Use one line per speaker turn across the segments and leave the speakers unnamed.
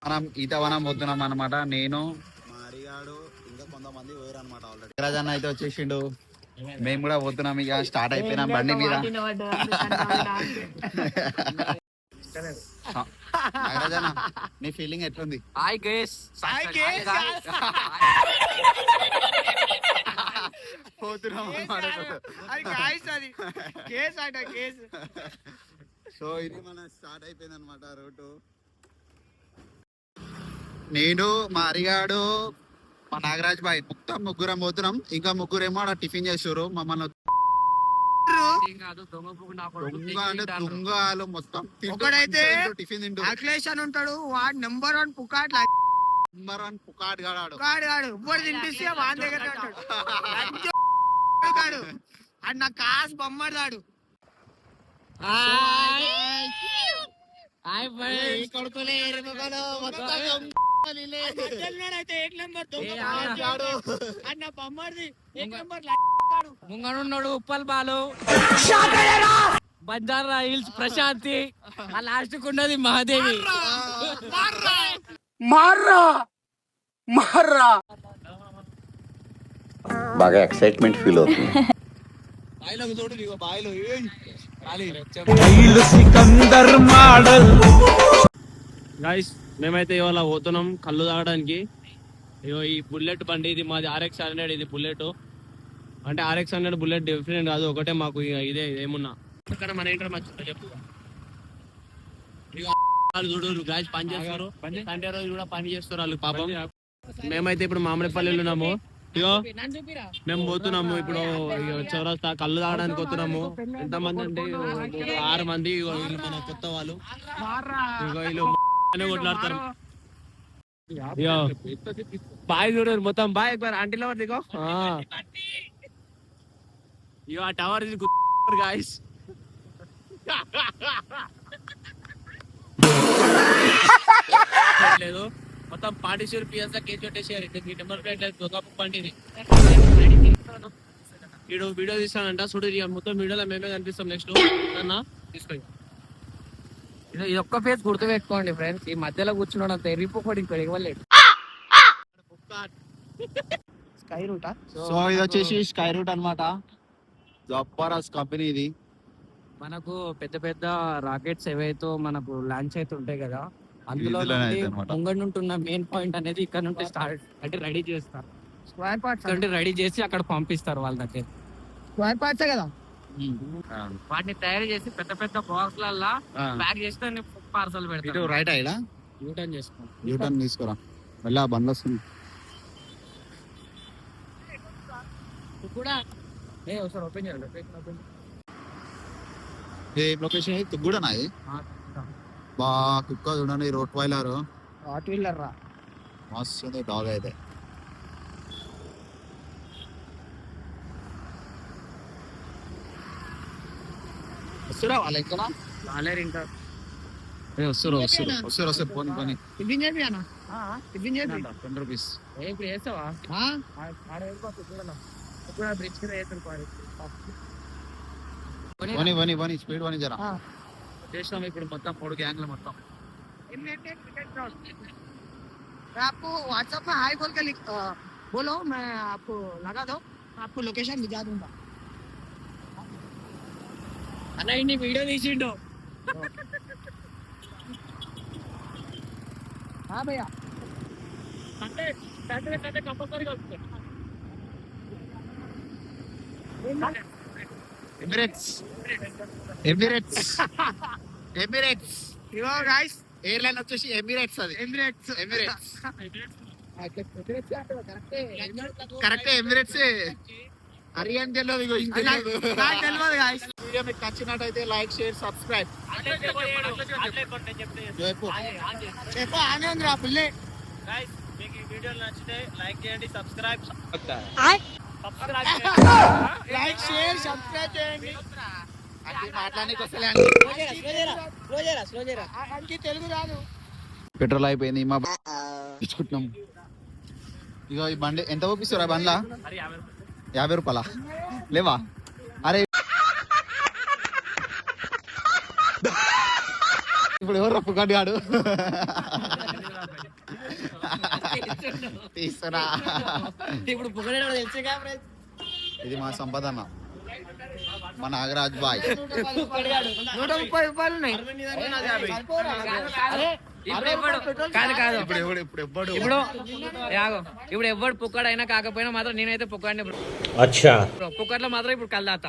మనం ఈతవనం పోతున్నాం అనమాట. నేను మారిగాడు ఇంకా కొంతమంది పోయారు అనమాట. ఆల్రెడీ రాజన్న అయితే వచ్చేసిండు. మేము కూడా పోతున్నాం. ఇక స్టార్ట్ అయిపోయినాం బండి మీద. నాగరాజన్న నీ ఫీలింగ్ ఎట్లుంది? పోతున్నాం సో ఇది మన స్టార్ట్ అయిపోయింది అనమాట రూటు. నేను మా అరిగాడు మా నాగరాజ్ బాయ్ మొత్తం ముగ్గురం పోతున్నాం. ఇంకా ముగ్గురేమో టిఫిన్ చేసారు మమ్మల్ని. దొంగలు మొత్తం
ఒకడైతే
టిఫిన్ తింటూ
అఖిలేష్ అని ఉంటాడు. వాడు నెంబర్ 1 పుకాట్ గాడు. ఇప్పుడు తినిపిస్తే వాడి దగ్గర ఉంటాడు. అది నా కాసు బొమ్మడాడు.
ముంగనున్నాడు ఉప్పల్ బాలు, బంజారా హిల్స్ ప్రశాంతి, ఆ లాస్ట్ ఉన్నది మహాదేవి.
బాగా ఎక్సైట్మెంట్ ఫీల్ అవుతుంది.
గైస్ మేమైతే ఇవాళ పోతున్నాం కళ్ళు తాగడానికి. ఇగో ఈ బుల్లెట్ బండి ఇది మాది RX 100. ఇది బుల్లెట్ అంటే RX 100 బుల్లెట్ డిఫరెంట్ కాదు, ఒకటే మాకు ఇదే ఏమున్నా ఇక్కడ మన ఇంటర్ మర్చిపో చెప్పు. చూడు గాయస్ పని చేస్తారు, సండే రోజు కూడా పని చేస్తారు వాళ్ళు పాపం. మేమైతే ఇప్పుడు మామిడిపల్లిలో ఉన్నాము. ఇగో మేము పోతున్నాము ఇప్పుడు చౌరస్తా కళ్ళు తాగడానికి పోతున్నాము. ఎంతమంది అంటే 6 మంది. వీళ్ళు మన కొత్త వాళ్ళు. ఇగో వీళ్ళు కొట్లాడతారు. బాయ్ చూడరు మొత్తం. బాయ్ ఆంటీ లవర్ దిగో. ఇగో ఆ టవర్ గాయస్. లేదు మొత్తం పార్టీషూర్ పిఎస్ కేసు పెట్టేసారు. నెంబర్ ప్లేట్ లేదు బండిని. వీడియో తీస్తానంట చూడు. మొత్తం వీడియోలో మేమే కనిపిస్తాం. నెక్స్ట్ అన్నా తీసుకోండి. ఇది ఒక్క ఫేస్ గుర్తు పెట్టుకోండి ఫ్రెండ్స్. ఈ మధ్యలో కూర్చున్నాడు అంత ఎర్రిపోకూడదు, ఇక్కడ ఇవ్వలేదు.
స్కై రూటా?
సో ఇది వచ్చేసి స్కై రూట్ అనమాట. జబర్దస్త్ కంపెనీ ఇది.
మనకు పెద్ద పెద్ద రాకెట్స్ ఏవైతే మనకు లాంచ్ అయితే ఉంటాయి కదా, అందులో ముంగడి ఉంటున్న మెయిన్ పాయింట్ అనేది ఇక్కడ నుండి స్టార్ట్ అంటే రెడీ చేస్తారు.
స్క్వేర్ పార్ట్స్
అంటే రెడీ చేసి అక్కడ పంపిస్తారు వాళ్ళ దగ్గర.
స్క్వేర్ పార్ట్సే కదా
వాటిని తయారు చేసి పెద్ద పెద్ద బాక్స్ లల్లా ప్యాక్ చేసి పార్సల్ పెడతారు.
రైట్ అయినా
యూటర్న్ చేసుకో.
యూటర్న్ తీసుకురా. మళ్ళీ ఆ బండ్లు వస్తుంది
కూడా. ఒకసారి ఓపెన్ చేయాలి.
ఏ లొకేషన్ కూడా నాది బా కుక్క చూడండి. రోట్ వైలర్
రా
మస్తు డాగ్ అయితే. వస్తురా వాళ్ళు ఇంకా
రాలేరు ఇంకా.
వస్తారు పోనీ పోనీ.
టిఫిన్ చేపి అన్న, టిఫిన్ చేపి
10 రూపీస్.
ఇప్పుడు వేస్తావా? బ్రిడ్జ్ కింద
పోనీ స్పీడ్ పోనీ జరా.
చేసినాం ఇప్పుడు మొత్తం 3 గ్యాంగ్లు మొత్తం.
आपको व्हाट्सएप में हाई बोल के बोलो, मैं आपको लगा दो, आपको लोकेशन भिजा दूंगा.
అన్న ఇన్ని వీడియో తీసిండు.
हाँ भैया
అంటే కంపల్సరీగా వస్తుంది.
ఎమిరేట్స్
ఇగో గైస్
ఎయిర్లైన్ వచ్చేసి ఎమిరేట్స్. అది ఎమిరేట్స్ కరెక్ట్. ఎమిరేట్స్ హరియాణ తెలియదు. వీడియో మీకు నచ్చినట్టయితే లైక్ షేర్ సబ్స్క్రైబ్.
చెప్పు ఆనే ఉంది రా పిల్లే.
మీకు ఈ వీడియోలు నచ్చితే లైక్ చేయండి, సబ్స్క్రైబ్
లైక్ షేర్ సబ్స్క్రైబ్ చేయండి. తెలుగు రాదు.
పెట్రోల్ అయిపోయింది. మా ఇచ్చుకుంటున్నాం. ఇగో ఈ బండి ఎంత పంపిస్తారా? బండ్లా 50 రూపాయల లేవా? అరే ఇప్పుడు ఎవరు పుకాడు గాడు. తీసుకురా.
ఇప్పుడు పొగడే తెలిసే కదా
ఇది మా సంపద అన్న, మా నాగరాజ్ బాయ్.
130 రూపాయలు ఉన్నాయి.
కాదు
ఇప్పుడు ఎవ్వడు
ఇప్పుడు ఎవ్వడు పుక్కడు అయినా కాకపోయినా మాత్రం నేనైతే పుక్కడిని పుక్కట్లో మాత్రం ఇప్పుడు కల్లాత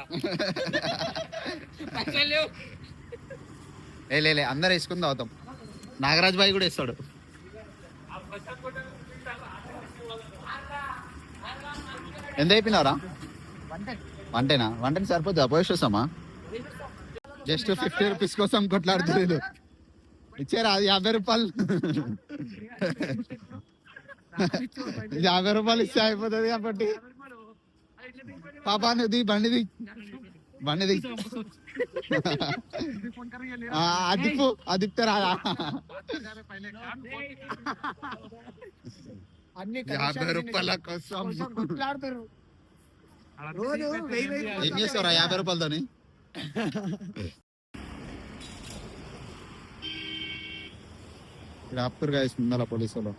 లే అందరు వేసుకుని తాగుతాం. నాగరాజ్ బాయ్ కూడా వేస్తాడు. ఎంత అయిపోయినారా? వంటని సరిపోతుందా? పోయేసి వస్తామా? జస్ట్ 50 రూపీస్ కోసం కొట్లాడుతుంది. ఇచ్చారా? అది 50 రూపాయలు. 50 రూపాయలు ఇస్తే అయిపోతుంది కాబట్టి. పాపా నువ్వు బండిది అదిప్తారా? 50 రూపాయల కోసం
కొట్లాడుతారు.
ఏం చేస్తారా 50 రూపాయలతోని? ఇక్కడ ఆపుతురుగా ముందల పోలీసులు.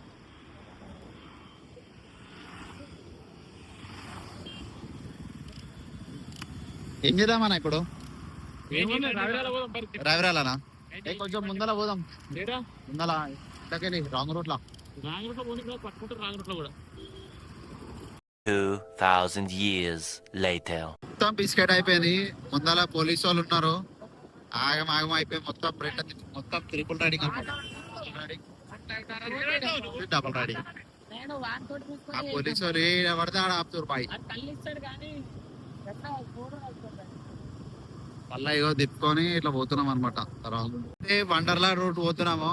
ఏం చేద్దామన్నా ఇప్పుడు? రావిరాలనా? కొంచెం ముందల పోదాం. ముందల ఇట్లకెళ్ళి రాంగ్ రూట్ లా.
2000 years later.
మొత్తం బిస్కెట్ అయిపోయింది. ముందల పోలీసు వాళ్ళు ఉన్నారు. ఆగం అయిపోయి మొత్తం మొత్తం ట్రిపుల్ రైడింగ్ అనమాట. Double riding. ఆ పోలీసు వాళ్ళు పడితే ఆడ ఆపుతారు బాయ్. మళ్ళా ఇగో తిప్పుకొని ఇట్లా పోతున్నాం అనమాట. వండర్లా రూట్ పోతున్నాము.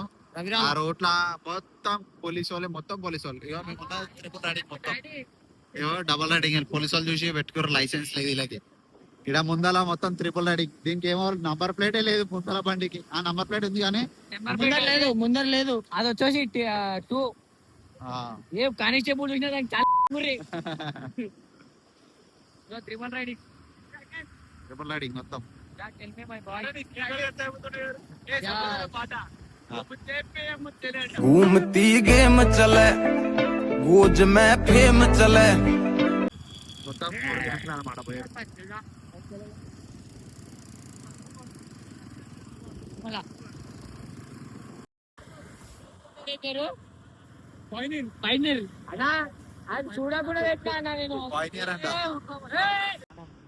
ఆ రూట్ లా మొత్తం పోలీసు వాళ్ళు ఇగో మేము ట్రిపుల్ రైడింగ్ మొత్తం ఏమో డబల్ రైడింగ్. పోలీసు వాళ్ళు చూసి పెట్టుకోరు లైసెన్స్ లేదు వీళ్ళకి. ఇక్కడ ముందల మొత్తం ట్రిపుల్ రైడింగ్. దీనికి ఏమో నంబర్ ప్లేటే లేదు ముందల బండికి. ఆ నంబర్ ప్లేట్ ఉంది కానీ
ముందర లేదు. అది వచ్చేసి 2 ఏ కానిస్టేబుల్ చూసినా దానికి ట్రిపుల్ రైడింగ్ మొత్తం.
घूमती गेम चले गोज में फेम चले
మొత్తం 3 గంటలు అన్నమాట పోయారు.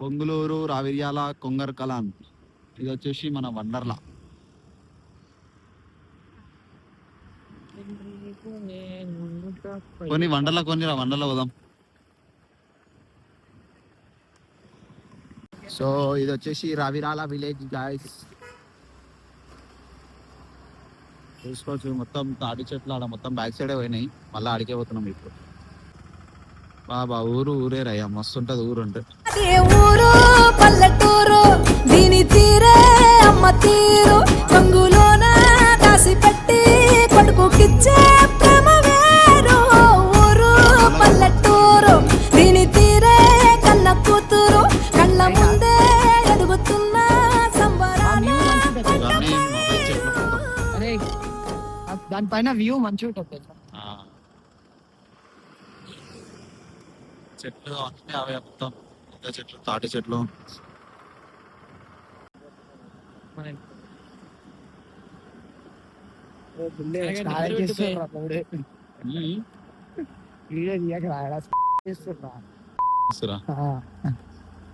పొంగులూరు, రావిర్యాల, కొంగర్ కలాన్. ఇది వచ్చేసి మన వండర్లా. వండర్లా పోదాం. సో ఇది వచ్చేసి రావిరాల విలేజ్ గాయస్. చూసుకోవచ్చు మొత్తం తాటి చెట్లు ఆడ మొత్తం బ్యాక్ సైడే పోయినాయి. మళ్ళీ ఆడికే పోతున్నాం ఇప్పుడు. బాబా ఊరే రయ్యా, మస్తు ఉంటది ఊరు అంటే.
ఊరు పల్లెటూరు దీని తీరే అమ్మ తీరు రంగులోన దాసి పెట్టి కొడుకుకిచ్చే ప్రేమ వేరు. ఊరు పల్లెటూరు దీని తీరే కన్న కూతురు కళ్ళ ముందే ఎదుగుతున్న సంబరాలు.
దానిపైన వ్యూ మంచిగా ఉంటుంది.
చెట్లు అన్నీ అవే మొత్తం చెట్లు, తాటి చెట్లు.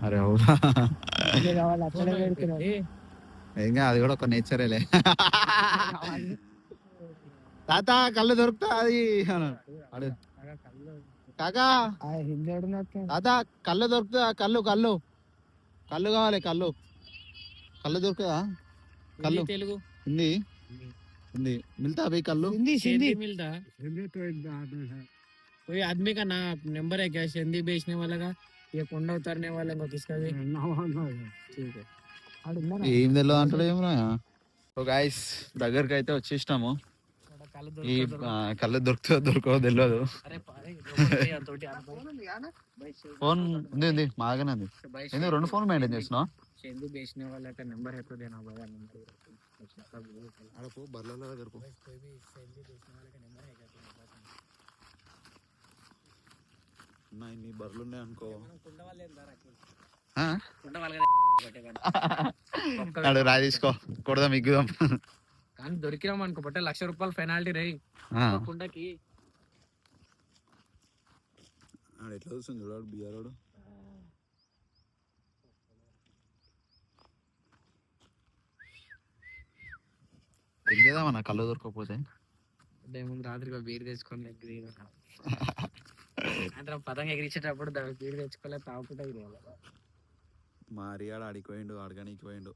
అరే అవునా, ఇంకా అది కూడా ఒక నేచరేలే. తాత కళ్ళు దొరుకుతా అది కాకా. తాత కళ్ళు దొరుకుతా? కళ్ళు కావాలి. కళ్ళు దొరుకుతా? కళ్ళు
తెలుగు
హింदी मिलता भाई कल्लू?
हिंदी मिलता। कोई आदमी का ना नंबर है क्या सिंधी बेचने वाला का? ये కొండ उतारने वाला को किसका भी? ठीक है.
ఏం తెలియదు అంటాడు ఏమరా. సో గైస్ దగ్గరికి అయితే వచ్చేసినాము. ఈ కళ్ళు దొరకదో తెలియదు. ఫోన్ ఉంది మాగానే ఉంది. ఎందుకు 2 ఫోన్ మెయింటైన్ చేస్తున్నావు?
सिंधी बेचने वाला का नंबर है तो देना होगा नंबर.
బర్లలో దగ్గరకు ఇన్ని బర్రెలు ఉన్నాయి అనుకో. అడు రా తీసుకో, కొడదాం ఇగ్గుదాం.
కానీ దొరికినాం అనుకో బట్టే ₹1,00,000 పెనాల్టీ రే కుండకి.
ఎట్లా చూస్తుంది చూడాడు బియ్యారోడు. ఏం చేద్దామన్నా కళ్ళు దొరకకపోతే?
ముందు రాత్రిగా బీర్ తెచ్చుకొని అంటే పతంగా ఎగిరించేటప్పుడు బీర్ తెచ్చుకోలే తాగుకుంటా
మారి ఆడ ఆడిపోయిండు, ఆడగానికి పోయిండు.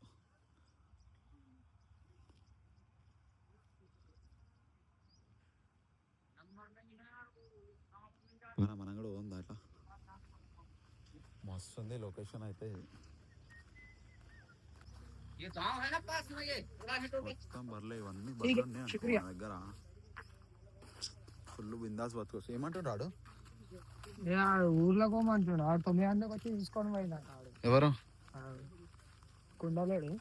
మనం కూడా పోందా అట్లా? మస్తు ఉంది లొకేషన్ అయితే. మొత్తం బర్లే, ఇవన్నీ బర్లు ఉన్నాయి అనుకో మన దగ్గర. ఫుల్ బిందాస్ బతుకోవచ్చు. ఏమంటున్నాడు?
ఊర్లో పోమంటున్నాడు. 9 గంటలకు వచ్చి తీసుకొని పోయినా.
ఎవరు?
కుండలేడు.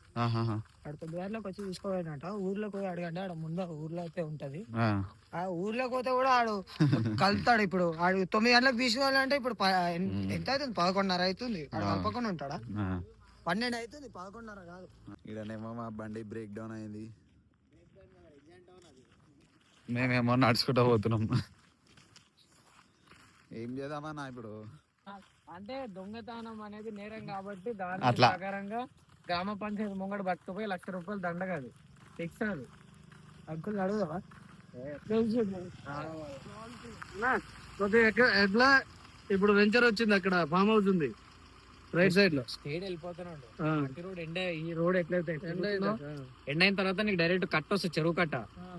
9 గంటలకు వచ్చి తీసుకోపోయినట. ఊర్లోకి పోయి అడగండి, ఆడ ముందు ఊర్లో అయితే ఉంటది. ఆ ఊర్లోకి పోతే కూడా ఆడు కలుతాడు. ఇప్పుడు ఆడు 9 గంటలకు తీసుకోవాలంటే ఇప్పుడు ఎంత అవుతుంది? 11:30 అవుతుంది. ఆడు కలపకుండా ఉంటాడా? 12 అవుతుంది, 11:30 కాదు.
ఇడనేమో మా బండి బ్రేక్ డౌన్ అయింది. మేమేమో నడుచుకుంటా పోతున్నాం. ఏం చేద్దామన్నా ఇప్పుడు?
అంటే దొంగతనం అనేది నేరం కాబట్టి దాని ప్రకారంగా గ్రామ పంచాయతీ ముంగడు పట్టుకుపోయి ₹1,00,000 దండ కాదు, ఫిక్స్ అది. అంకుల్ అడుగుదావా? ఎట్లా ఇప్పుడు వెంచర్ వచ్చింది, అక్కడ ఫామ్ హౌస్ ఉంది రైట్ సైడ్ లో. స్టేట్ వెళ్ళిపోతున్నాడు. రోడ్ ఎండ్, ఈ రోడ్ ఎట్లయితే ఎండ్ అయిన తర్వాత నీకు డైరెక్ట్ కట్ వస్తుంది, చెరువు కట్ట.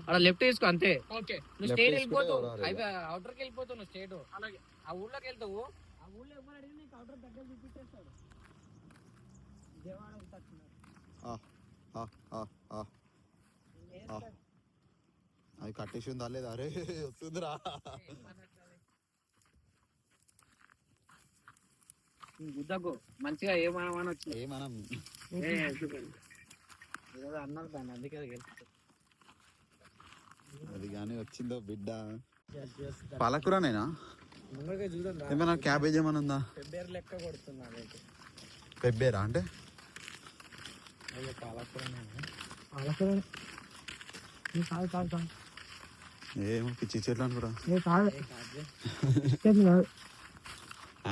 అలా లెఫ్ట్ వేసుకో అంతే. నువ్వు స్టేట్ వెళ్ళిపోతావు, అవుటర్కి వెళ్ళిపోతావు. నువ్వు స్టేట్ ఆ ఊర్లోకి వెళ్తావు. ఆ ఊర్లో ఎవరు అడిగి నీకు అవుటర్ దగ్గర చూపించేస్తాడు.
అది కట్టేసి ఉందా లేదా? అరే వస్తుందిరా.
గుద్దకు మంచిగా ఏమనం వచ్చింది.
ఏమనం
అన్నారు దాన్ని, అందుకే
అది కానీ వచ్చిందో బిడ్డ. పాలకూరనేనా?
చూద్దాం,
ఏమన్నా క్యాబేజ్ ఏమన్నా ఉందా?
పెబ్బేరు లెక్క కొడుతున్నా.
పెబ్బేరా అంటే? ఏమో పిచ్చి చెట్లు అనుకురా.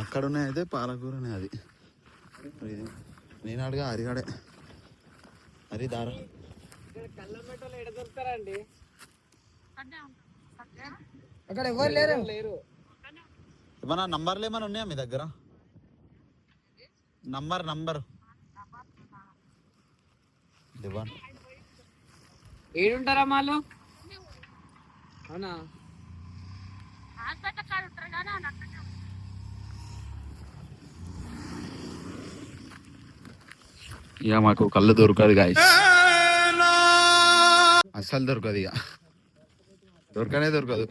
అక్కడ ఉన్నాయి అయితే పాలకూరనే అది. నేను అడిగా హరిగాడే. హరి దారా
కళ్ళమెట్టలు ఎడ దొరుకుతారా అండి?
అక్కడ ఎవరు లేరు.
ఏమన్నా నంబర్లు ఏమైనా ఉన్నాయా మీ దగ్గర? నంబర్
ఏడుంటారా వాళ్ళు? అవునా?
ఇక మాకు కళ్ళు దొరకదు గాయస్, అస్సలు దొరకదు. ఇక దొరకదు.